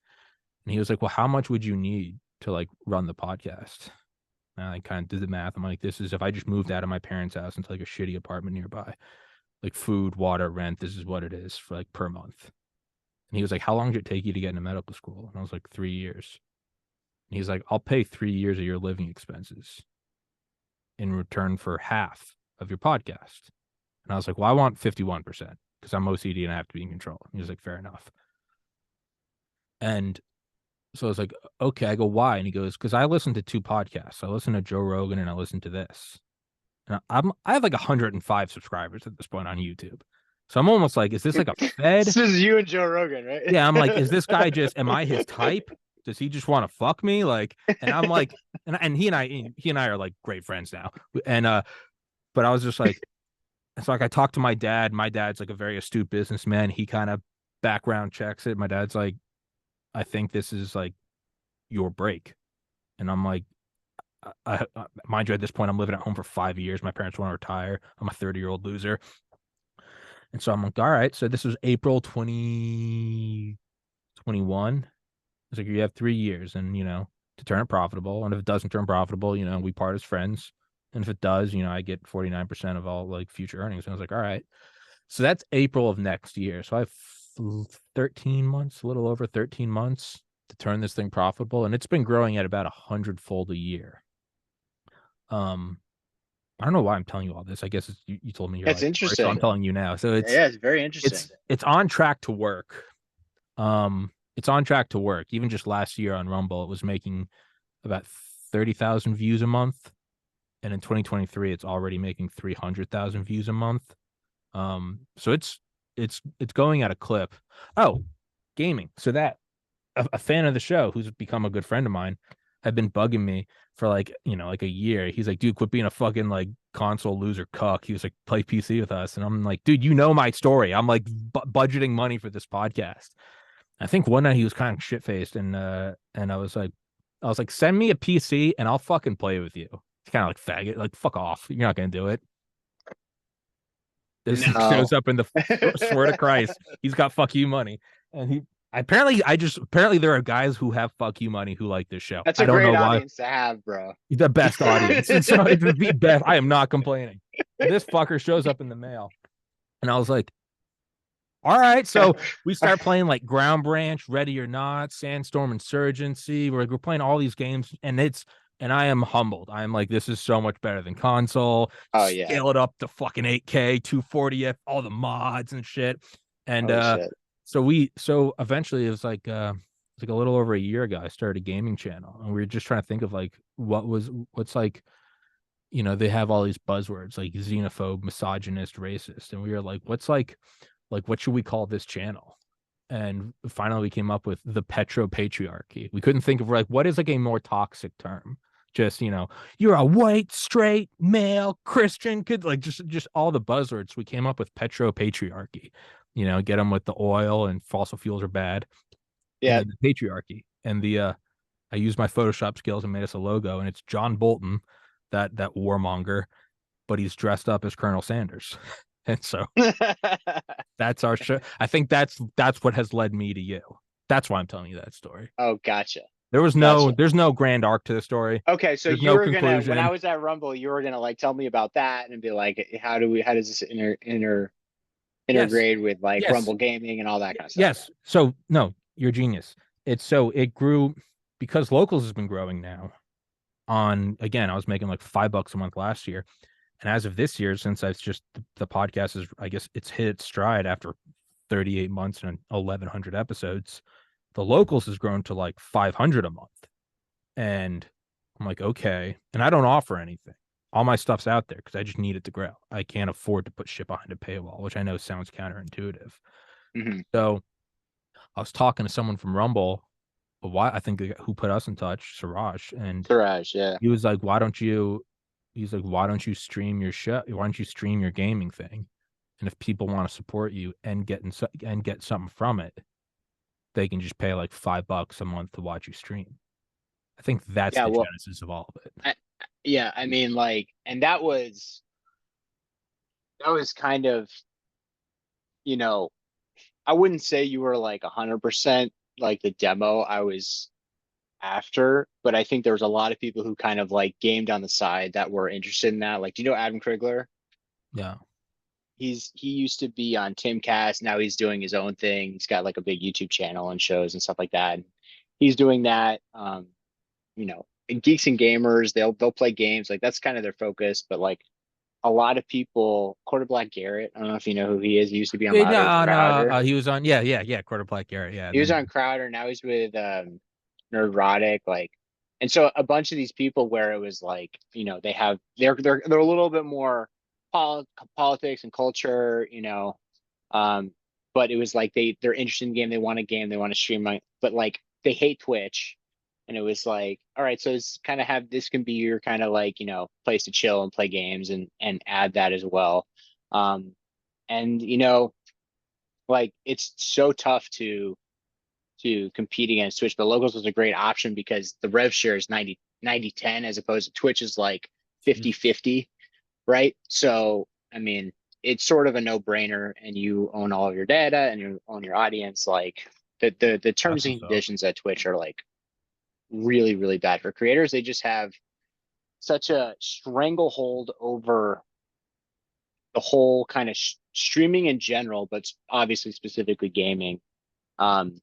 And he was like, well, how much would you need to like run the podcast? And I kind of did the math. I'm like, this is if I just moved out of my parents' house into like a shitty apartment nearby, like food, water, rent, this is what it is for like per month. And he was like, how long did it take you to get into medical school? And I was like, 3 years. And he's like, I'll pay 3 years of your living expenses in return for half of your podcast. And I was like, well, I want 51% because I'm OCD and I have to be in control. And he was like, fair enough. And so I was like, okay. I go, why? And he goes, because I listen to two podcasts. I listen to Joe Rogan and I listen to this. And I have like 105 subscribers at this point on YouTube. So I'm almost like, is this like a fed? This is you and Joe Rogan, right? Yeah, I'm like, is this guy just am I his type? Does he just want to fuck me? Like, and I'm like, and he and I are like great friends now. And but I was just like, it's like I talked to my dad. My dad's like a very astute businessman. He kind of background checks it. My dad's like, I think this is like your break. And I'm like, mind you, at this point, I'm living at home for 5 years. My parents want to retire. I'm a 30-year-old loser. And so I'm like, all right. So this was April 2021. It's like, you have 3 years and, to turn it profitable. And if it doesn't turn profitable, we part as friends. And if it does, I get 49% of all like future earnings. And I was like, all right. So that's April of next year. So I have 13 months, a little over 13 months to turn this thing profitable. And it's been growing at about 100-fold a year. I don't know why I'm telling you all this. I guess you told me your That's life story, so I'm interesting. telling you now. So Yeah, it's very interesting. it's on track to work. It's on track to work. Even just last year on Rumble, it was making about 30,000 views a month, and in 2023, it's already making 300,000 views a month. So it's going at a clip. Oh, gaming. So that a fan of the show who's become a good friend of mine had been bugging me for like a year. He's like, dude, quit being a fucking like console loser cuck. He was like, play PC with us. And I'm like, dude, my story. I'm like budgeting money for this podcast. I think one night he was kind of shit faced, and I was like, send me a PC and I'll fucking play with you. It's kind of like faggot, like fuck off. You're not gonna do it. This No. shows up in the swear to Christ, he's got fuck you money, and apparently there are guys who have fuck you money who like this show. That's I a don't know great why. audience to have, bro. The best audience. And so it's the best. I am not complaining. This fucker shows up in the mail, and I was like, all right. So we start playing like Ground Branch, Ready or Not, Sandstorm Insurgency. We're playing all these games, and I am humbled. I am like, this is so much better than console. Oh yeah. Scale it up to fucking 8K, 240, all the mods and shit. And Holy shit. so eventually it was like a little over a year ago, I started a gaming channel, and we were just trying to think of like what's like, they have all these buzzwords like xenophobe, misogynist, racist, and we were like, what's like what should we call this channel? And finally we came up with the petropatriarchy. We couldn't think of like what is like a more toxic term. Just you're a white straight male Christian kid, like just all the buzzwords. We came up with petropatriarchy. Get them with the oil and fossil fuels are bad. Yeah. And the patriarchy. And I used my Photoshop skills and made us a logo, and it's John Bolton, that warmonger, but he's dressed up as Colonel Sanders. And so that's our show. I think that's what has led me to you. That's why I'm telling you that story. Oh, gotcha. There's Gotcha. no grand arc to the story. Okay, so There's you no were gonna, when I conclusion. was at Rumble, you were gonna like tell me about that and be like, how does this Yes. integrate with like Yes. Rumble gaming and all that kind of stuff? Yes. So no, you're a genius. It grew because locals has been growing now. On again, I was making like $5 a month last year. And as of this year, since I've just the podcast is, I guess it's hit its stride after 38 months and 1,100 episodes. The locals has grown to like 500 a month. And I'm like, okay. And I don't offer anything. All my stuff's out there because I just need it to grow. I can't afford to put shit behind a paywall, which I know sounds counterintuitive. Hmm. So I was talking to someone from Rumble, why I think who put us in touch, Siraj, and Garage, yeah. he was like, why don't you? He's like, why don't you stream your show? Why don't you stream your gaming thing? And if people want to support you and get something from it, they can just pay like $5 a month to watch you stream. I think that's Yeah, the well, genesis of all of it. I, yeah, I mean, like, and that was kind of, you know, I wouldn't say you were like 100% like the demo I was after, but I think there was a lot of people who kind of like gamed on the side that were interested in that. Like, do you know Adam Krigler? Yeah. He used to be on Timcast. Now he's doing his own thing. He's got like a big YouTube channel and shows and stuff like that. He's doing that. And geeks and gamers, they'll play games. Like that's kind of their focus. But like a lot of people, Quarter Black Garrett, I don't know if you know who he is. He used to be on Louder with No, no. Crowder. He was on. Yeah. Quarter Black Garrett. Yeah. He And was then on Crowder. Now he's with Nerdrotic. Like, and so a bunch of these people where it was like, they're a little bit more politics and culture, um, but it was like they're interested in the game, they want a game, they want to stream, but like they hate Twitch, and it was like, all right, so it's kind of have this can be your kind of like place to chill and play games and add that as well, and like it's so tough to compete against Twitch, but locals was a great option because the rev share is 90-10 as opposed to Twitch is like 50-50, right? So, I mean, it's sort of a no-brainer and you own all of your data and you own your audience. Like the that's terms and what's up. conditions at Twitch are like really, really bad for creators. They just have such a stranglehold over the whole kind of streaming in general, but obviously specifically gaming. Um,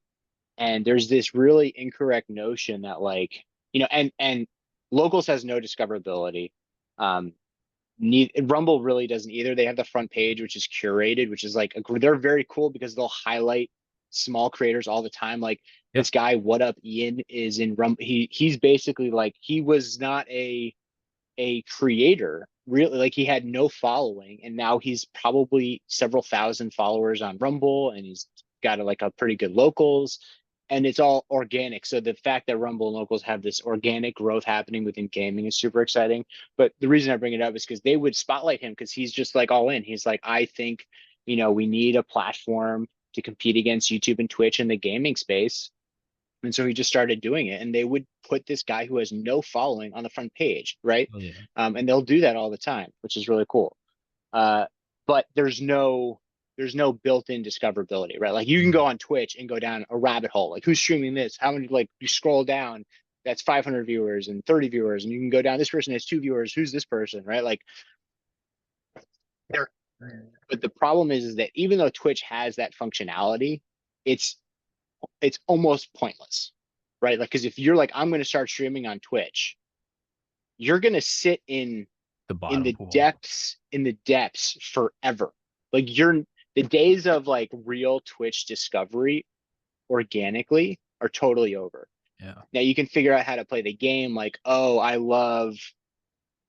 and there's this really incorrect notion that like and locals has no discoverability. Rumble really doesn't either. They have the front page which is curated, which is like they're very cool because they'll highlight small creators all the time. Like Yeah. this guy, What Up Ian, is in Rumble. He's basically like he was not a creator really, like he had no following, and now he's probably several thousand followers on Rumble, and he's got like a pretty good locals, and it's all organic. So the fact that Rumble and locals have this organic growth happening within gaming is super exciting. But the reason I bring it up is because they would spotlight him because he's just like all in. He's like, I think we need a platform to compete against YouTube and Twitch in the gaming space, and so he just started doing it. And they would put this guy who has no following on the front page, right? Oh yeah. And they'll do that all the time, which is really cool. Uh, but there's no built-in discoverability, right? Like you can go Mhm. on Twitch and go down a rabbit hole. Like who's streaming this? How many? Like you scroll down, that's 500 viewers and 30 viewers, and you can go down. This person has 2 viewers. Who's this person, right? Like there. But the problem is that even though Twitch has that functionality, it's it's almost pointless, right? Like, because if you're like, I'm going to start streaming on Twitch, you're going to sit The in bottom the pool. depths forever. Like the days of like real Twitch discovery organically are totally over. Yeah. Now you can figure out how to play the game. Like, oh, I love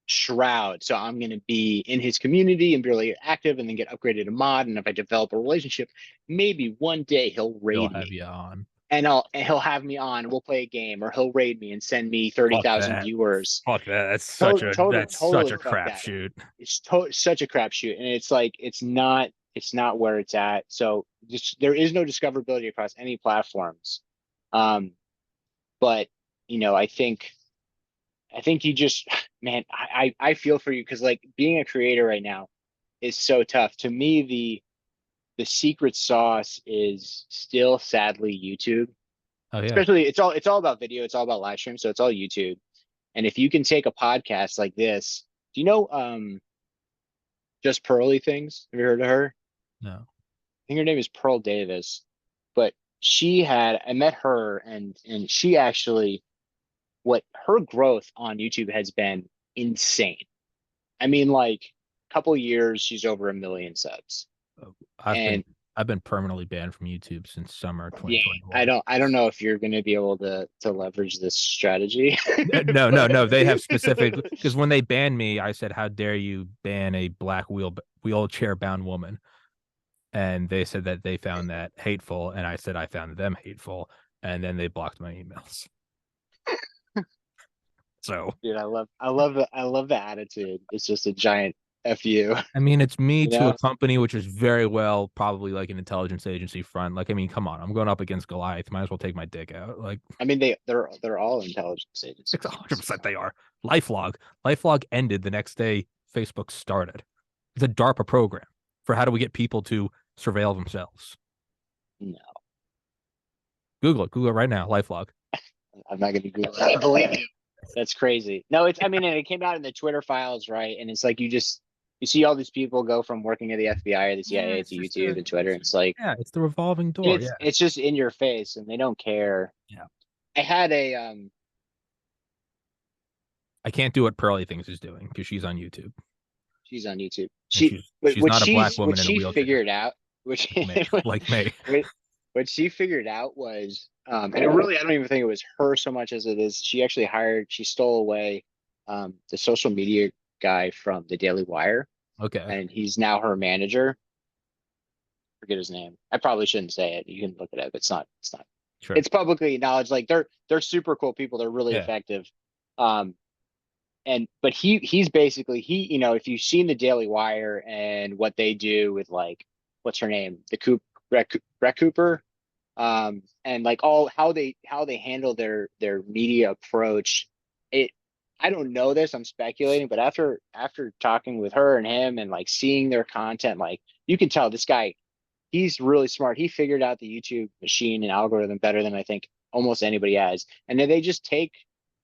Shroud, so I'm going to be in his community and be really active, and then get upgraded to mod. And if I develop a relationship, maybe one day he'll He'll raid have me you on. and he'll have me on. We'll play a game, or he'll raid me and send me thirty Fuck thousand that. viewers. Fuck that. Totally, That's such totally a fuck that. crapshoot. It's such a crapshoot, and it's like it's not where it's at. So just there is no discoverability across any platforms. Um, but I think you just, man, I feel for you because like being a creator right now, is so tough. To me, the secret sauce is still sadly YouTube. Oh yeah. Especially it's all about video, it's all about live stream, so it's all YouTube. And if you can take a podcast like this, do you know Just Pearly Things? Have you heard of her? No. I think her name is Pearl Davis. But I met her and she actually what her growth on YouTube has been insane. I mean, like a couple years, she's over 1 million subs. I've been And I've been permanently banned from YouTube since summer yeah, 2021. I don't know if you're gonna be able to leverage this strategy. No, no, But no. They have specific because when they banned me, I said, "How dare you ban a black wheelchair bound woman?" And they said that they found that hateful, and I said I found them hateful, and then they blocked my emails. So dude, I love the attitude. It's just a giant F you, I mean, it's me you to a know? company which is very well probably like an intelligence agency front. Like, I mean, come on, I'm going up against Goliath. Might as well take my dick out. Like, I mean they're all intelligence it's agencies. 100% they are. LifeLog ended the next day Facebook started. It's a DARPA program for how do we get people to surveil themselves. No, Google it right now. LifeLog. I'm not gonna Google that. I believe you. That's crazy. No, it's I mean, and it came out in the Twitter files, right? And it's like you see all these people go from working at the FBI or the Yeah, CIA it's to just YouTube and Twitter. And it's like it's the revolving door. Yeah, it's just in your face and they don't care. yeah. I had a I can't do what Pearly thinks is doing because she's on YouTube she's on YouTube. and she's not a black What woman in a she wheelchair figured out, which like me. Like me. what, what she figured out was, and it really, I don't even think it was her so much as it is. She stole away the social media guy from the Daily Wire, Okay, and he's now her manager. Forget his name. I probably shouldn't say it. You can look it up. It's not. sure. It's publicly acknowledged. Like they're super cool people. They're really Yeah, effective. Um, and but he's basically if you've seen the Daily Wire and what they do with like what's her name the Brett Cooper and like all how they handle their media approach it I don't know this, I'm speculating, but after talking with her and him and like seeing their content, like you can tell this guy, he's really smart. He figured out the YouTube machine and algorithm better than I think almost anybody has. And then they just take,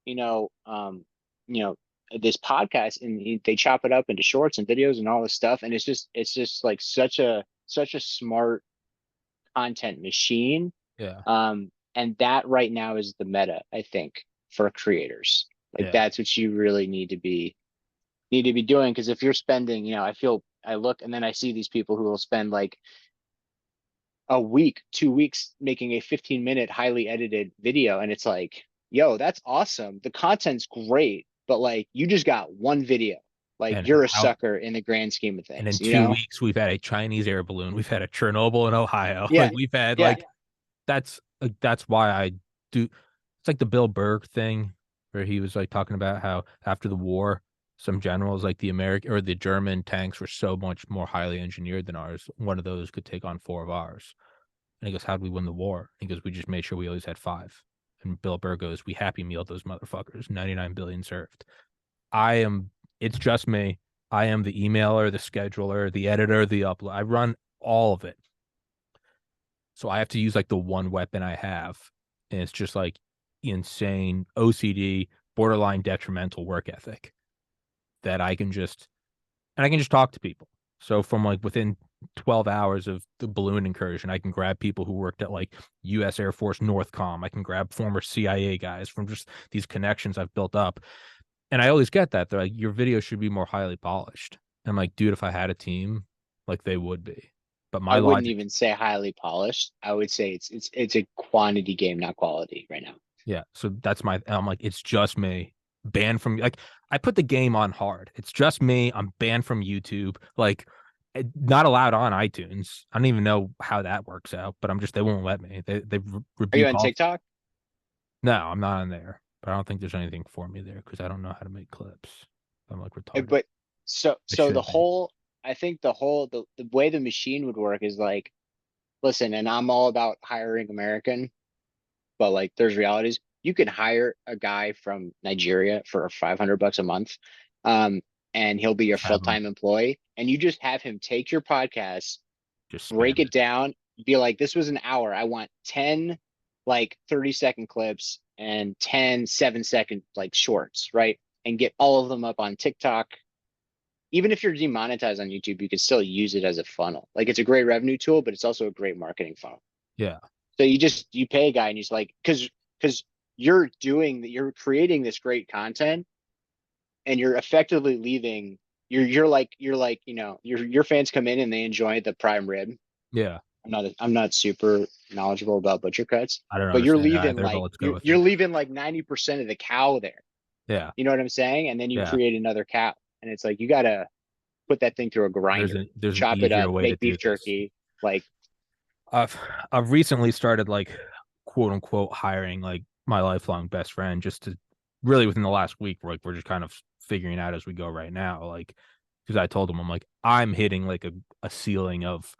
you know, you know, this podcast and they chop it up into shorts and videos and all this stuff. And it's just like such a smart content machine. yeah, And that right now is the meta, I think, for creators. Like yeah. that's what you really need to be doing. Because if you're spending, I look and then I see these people who will spend like a week, 2 weeks making a 15-minute highly edited video. And it's like, yo, that's awesome. The content's great, but like you just got one video. Like And you're a how? sucker in the grand scheme of And in things, you two know? weeks, we've had a Chinese air balloon. We've had a Chernobyl in Ohio. Yeah. Like we've had Yeah. that's why I do. It's like the Bill Burr thing where he was like talking about how after the war, some generals like the American or the German tanks were so much more highly engineered than ours. One of those could take on four of ours. And he goes, "How'd we win the war?" He goes, "We just made sure we always had five." And Bill Burr goes, "We happy meal those motherfuckers. 99 billion served." I am. It's just me. I am the emailer, the scheduler, the editor, the upload. I run all of it. So I have to use like the one weapon I have. And it's just like insane OCD, borderline detrimental work ethic that I can just talk to people. So from like within 12 hours of the balloon incursion, I can grab people who worked at like US Air Force Northcom. I can grab former CIA guys from just these connections I've built up. And I always get that. They're like, your video should be more highly polished. And I'm like, dude, if I had a team, like they would be. But I my wouldn't logic, even say highly polished. I would say it's a quantity game, not quality right now. yeah. So that's I'm like, it's just me. Banned from like I put the game on hard. It's just me. I'm banned from YouTube. Like not allowed on iTunes. I don't even know how that works out, but they won't let me. They Are you rebuke on all. TikTok? No, I'm not on there. But I don't think there's anything for me there because I don't know how to make clips. I'm like retarded. But I so the should be. whole I think the way the machine would work is like, listen, and I'm all about hiring American, but like there's realities. You can hire a guy from Nigeria for $500 a month. Um, and he'll be your Just have them full-time employee. And you just have him take your podcast, just break spam it it. down, be like, this was an hour. I want 10 like 30-second clips and 10 7-second like shorts, right? And get all of them up on TikTok. Even if you're demonetized on YouTube, you can still use it as a funnel. Like it's a great revenue tool, but it's also a great marketing funnel. Yeah. So you pay a guy and he's like, because you're creating this great content and you're effectively leaving you're like, your fans come in and they enjoy the prime rib. Yeah. I'm not super knowledgeable about butcher cuts, I don't but you're understand it leaving either, but like let's go you're with you're it. leaving like 90% of the cow there. Yeah. You know what I'm saying? And then you Yeah. create another cow. And it's like you gotta put that thing through a There's grinder, an chop it easier up, way to make do beef this. jerky. Like, I've I've recently started like quote unquote hiring like my lifelong best friend just to really within the last week we're just kind of figuring out as we go right now. Like because I told him I'm like I'm hitting like a ceiling of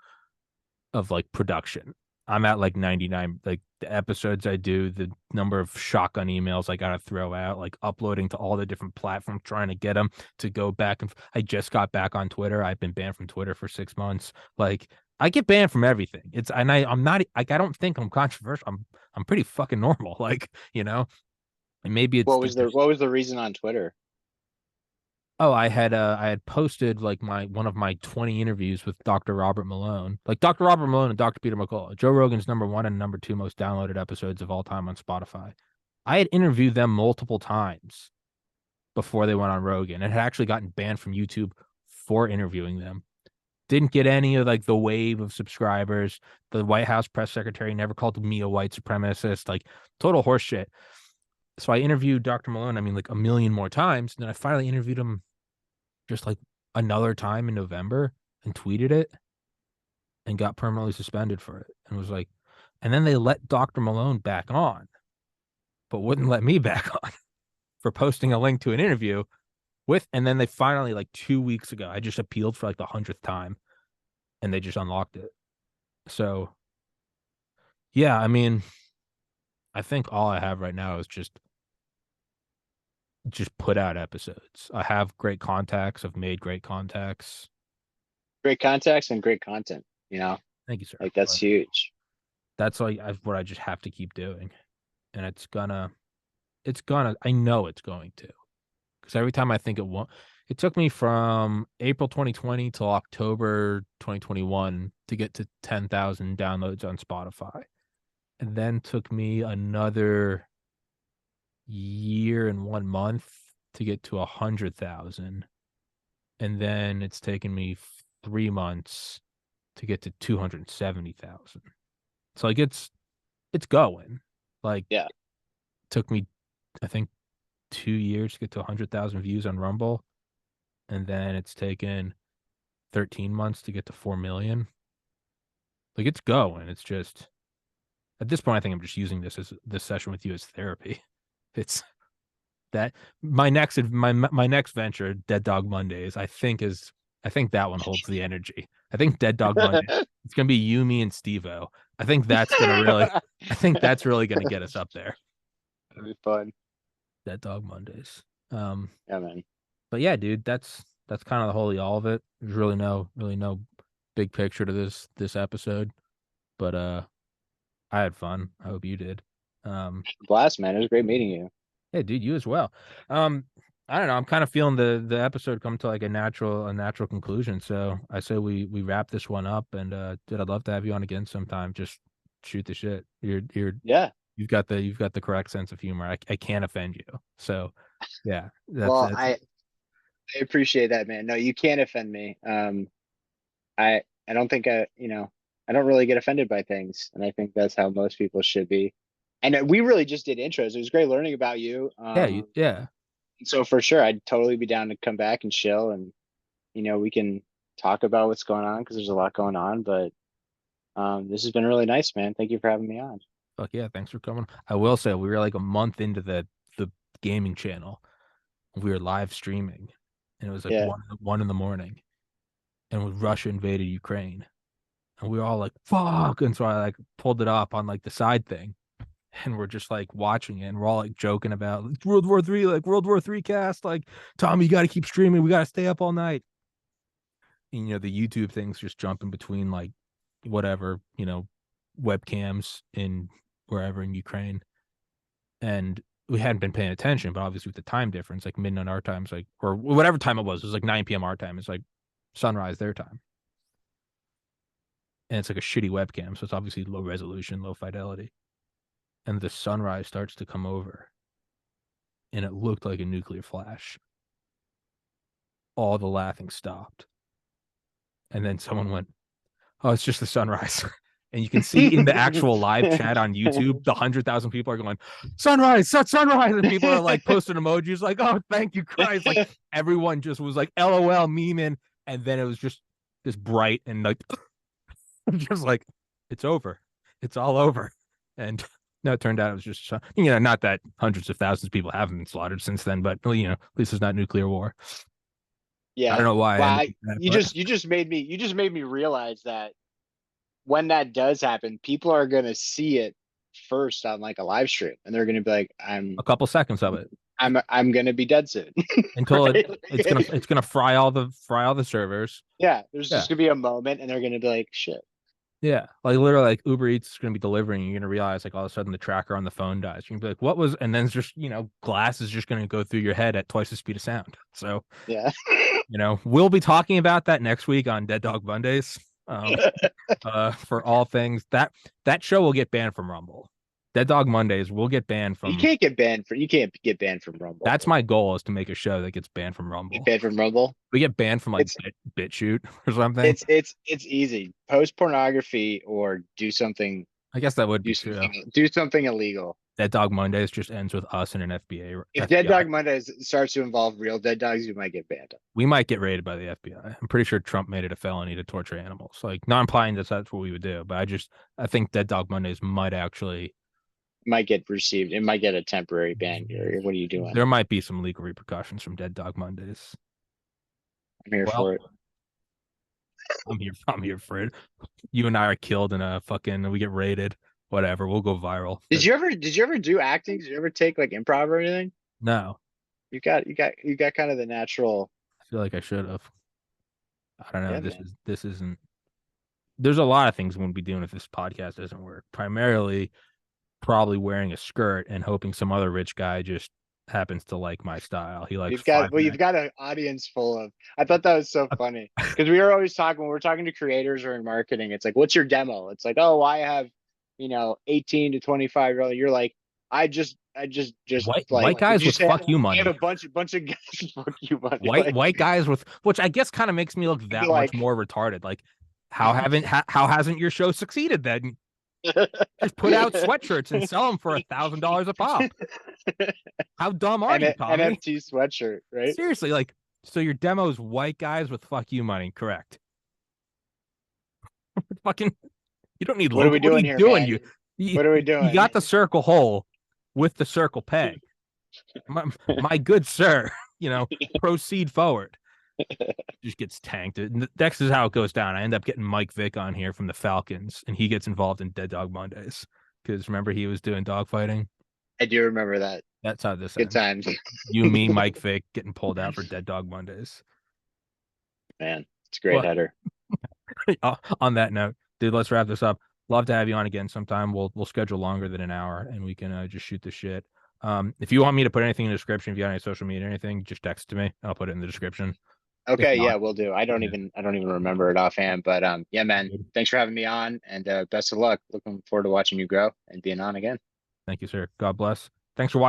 like production. I'm at like 99, like the episodes I do, the number of shotgun emails I gotta throw out, like uploading to all the different platforms, trying to get them to go back. And I just got back on Twitter. I've been banned from Twitter for 6 months. Like I get banned from everything. It's and I'm not like I don't think I'm controversial. I'm pretty fucking normal. Like and maybe it's what the was the what was the reason on Twitter? Oh, I had posted like my one of my 20 interviews with Dr. Robert Malone. Like Dr. Robert Malone and Dr. Peter McCullough. Joe Rogan's #1 and #2 most downloaded episodes of all time on Spotify. I had interviewed them multiple times before they went on Rogan and had actually gotten banned from YouTube for interviewing them. Didn't get any of like the wave of subscribers. The White House press secretary never called me a white supremacist, like total horseshit. So I interviewed Dr. Malone, I mean, like a million more times. And then I finally interviewed him just like another time in November and tweeted it and got permanently suspended for it and was like, and then they let Dr. Malone back on, but wouldn't let me back on for posting a link to an interview with. And then they finally, like 2 weeks ago, I just appealed for like the 100th time and they just unlocked it. So, yeah, I mean, I think all I have right now is just put out episodes. I have great contacts. I've made great contacts. Great contacts and great content, Thank you, sir. like that's But huge. that's like what I just have to keep doing. And I know it's going to. Because every time I think it won't, it took me from April 2020 till October 2021 to get to 10,000 downloads on Spotify. And then took me another year and 1 month to get to 100,000. And then it's taken me 3 months to get to 270,000. So like it's going. Like Yeah. took me, I think, 2 years to get to 100,000 views on Rumble, and then it's taken 13 months to get to 4 million. Like it's going. It's just at this point, I think I'm just using this session with you as therapy. It's that my next venture, Dead Dog Mondays, I think that one holds the energy. I think Dead Dog Monday. It's gonna be you, me, and Steve-O. I think that's really gonna get us up there. That'd be fun. Dead Dog Mondays. Um, Yeah, man. but yeah, dude, that's kind of the holy all of it. There's really no big picture to this episode, but I had fun. I hope you did. Um, Blast, man. It was great meeting you. hey, dude, you as well. Um, I don't know. I'm kind of feeling the episode come to like a natural conclusion. So I say we wrap this one up, and dude, I'd love to have you on again sometime. Just shoot the shit. Yeah. You've got the correct sense of humor. I can't offend you. So yeah, Well, that's I appreciate that, man. No, you can't offend me. I don't think I don't really get offended by things, and I think that's how most people should be. And we really just did intros. It was great learning about you. yeah. So for sure, I'd totally be down to come back and chill, and we can talk about what's going on because there's a lot going on. But this has been really nice, man. Thank you for having me on. Fuck yeah, thanks for coming. I will say we were like a month into the gaming channel. We were live streaming, and it was like Yeah. one in the morning, and when Russia invaded Ukraine, and we were all like, "Fuck!" And so I like pulled it up on like the side thing, and we're just like watching it, and we're all like joking about like, World War III, like World War III cast, like Tommy, you got to keep streaming, we got to stay up all night. And, the YouTube things just jumping between like whatever, webcams in wherever in Ukraine, and we hadn't been paying attention, but obviously with the time difference, like midnight our time's like, or whatever time it was like 9 p.m. our time. It's like sunrise their time, and it's like a shitty webcam, so it's obviously low resolution, low fidelity, and the sunrise starts to come over, and it looked like a nuclear flash. All the laughing stopped, and then someone went, "Oh, it's just the sunrise." And you can see in the actual live chat on YouTube, the 100,000 people are going, "Sunrise, sunrise," and people are like posting emojis like, "Oh, thank you, Christ!" Like everyone just was like, "LOL," memeing, and then it was just this bright and like, just like, it's over, it's all over, and no, it turned out it was just not that hundreds of thousands of people haven't been slaughtered since then, but at least it's not nuclear war. I don't Yeah. know why I Well, ended with that, but you just made me realize that when that does happen, people are gonna see it first on like a live stream, and they're gonna be like, a couple seconds of it I'm gonna be dead soon." until Right? it's gonna fry all the servers. Yeah, there's Yeah. just gonna be a moment, and they're gonna be like, "Shit." Yeah, like literally, like Uber Eats is going to be delivering. You're going to realize, like all of a sudden, the tracker on the phone dies. You're going to be like, "What was?" And then it's just, glass is just going to go through your head at twice the speed of sound. So, Yeah. we'll be talking about that next week on Dead Dog Mondays. Um, for all things that show will get banned from Rumble. Dead Dog Mondays will get banned from. You can't get banned from Rumble. That's my goal, is to make a show that gets banned from Get Rumble. banned from Rumble. We get banned from like It's BitChute or something. it's easy. Post pornography or I guess that would be true. do something illegal. Dead Dog Mondays just ends with us and an FBA. If Dead FBI. Dog Mondays starts to involve real dead dogs, you might get banned. We might get raided by the FBI. I'm pretty sure Trump made it a felony to torture animals. Like, not implying that that's what we would do, but I think Dead Dog Mondays might actually. It might get a temporary ban here. What are you doing? There might be some legal repercussions from Dead Dog Mondays. I'm here for it. I'm here for it. You and I are killed in a fucking. We get raided. Whatever. We'll go viral. Did you ever do acting? Did you ever take like improv or anything? No. You got kind of the natural. I feel like I should have. I don't know. Yeah, This isn't. There's a lot of things we wouldn't be doing if this podcast doesn't work. Primarily, probably wearing a skirt and hoping some other rich guy just happens to like my style. He likes you've got an audience full of. I thought that was so funny because we were always talking when we're talking to creators or in marketing. It's like, what's your demo? It's like, oh, I have 18 to 25-year-old. You're like, I just white guys with fuck you money. I have a bunch of guys with fuck you money. White guys with, which I guess kind of makes me look that much more retarded. Like, how hasn't your show succeeded then? Just put out sweatshirts and sell them for $1,000 a pop. How dumb are you, Tommy? NFT sweatshirt, right? Seriously, like, so your demo's white guys with fuck you money, correct? Fucking, you don't need. What are we doing here, man? What are we doing? You got the circle hole with the circle peg. My good sir, proceed forward. Just gets tanked. Next is how it goes down. I end up getting Mike Vick on here from the Falcons, and he gets involved in Dead Dog Mondays because remember he was doing dogfighting. I do remember that. That's how this good ends. times. You, me, Mike Vick getting pulled out for Dead Dog Mondays. Man, it's a great header. On that note, dude, let's wrap this up. Love to have you on again sometime. We'll schedule longer than an hour, and we can just shoot the shit. If you want me to put anything in the description, if you got any social media or anything, just text to me. I'll put it in the description. Okay, yeah, we'll do. I don't even remember it offhand, but yeah, man, thanks for having me on, and best of luck. Looking forward to watching you grow and being on again. Thank you, sir. God bless. Thanks for watching.